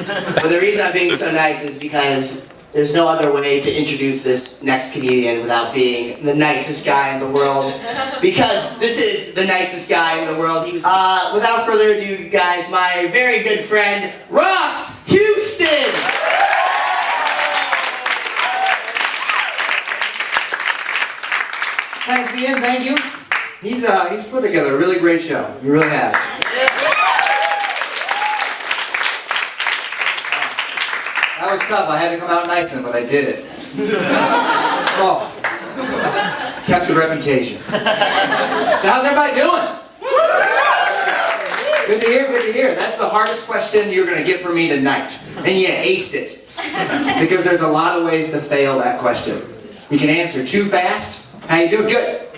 But the reason I'm being so nice is because there's no other way to introduce this next comedian without being the nicest guy in the world. Because this is the nicest guy in the world. He was, without further ado, you guys, my very good friend, Ross Huston! Thanks, Ian. Thank you. He's put together a really great show. He really has. That was tough. I had to come out nice, but I did it. Oh, kept the reputation. So how's everybody doing? Good to hear. Good to hear. That's the hardest question you're going to get from me tonight, and you aced it. Because there's a lot of ways to fail that question. You can answer too fast. How you doing? Good.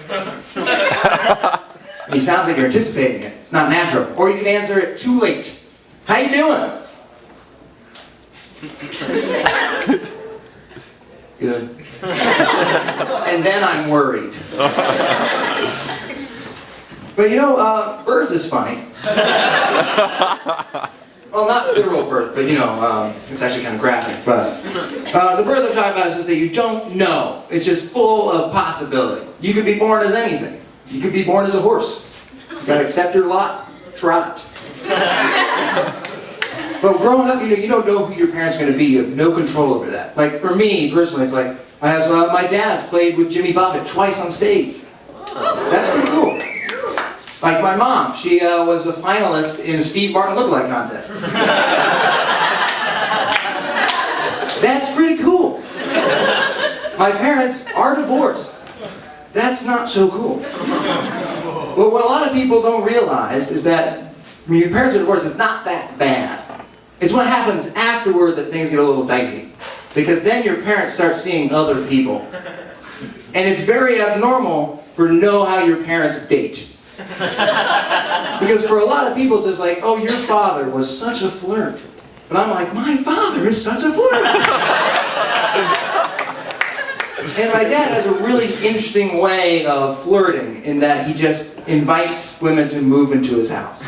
He sounds like you're anticipating it. It's not natural. Or you can answer it too late. How you doing? Good. And then I'm worried. But you know, birth is funny. Well, not literal birth, but you know, it's actually kind of graphic. But the birth I'm talking about is just that you don't know. It's just full of possibility. You could be born as anything. You could be born as a horse. You gotta accept your lot, trot. But growing up, you don't know who your parents are going to be. You have no control over that. Like for me, personally, it's like my dad's played with Jimmy Buffett twice on stage. That's pretty cool. Like my mom, she was a finalist in a Steve Martin lookalike contest. That's pretty cool. My parents are divorced. That's not so cool. But what a lot of people don't realize is that when your parents are divorced, it's not that bad. It's what happens afterward that things get a little dicey. Because then your parents start seeing other people. And it's very abnormal for to know how your parents date. Because for a lot of people it's just like, oh, your father was such a flirt. But I'm like, my father is such a flirt. And my dad has a really interesting way of flirting in that he just invites women to move into his house.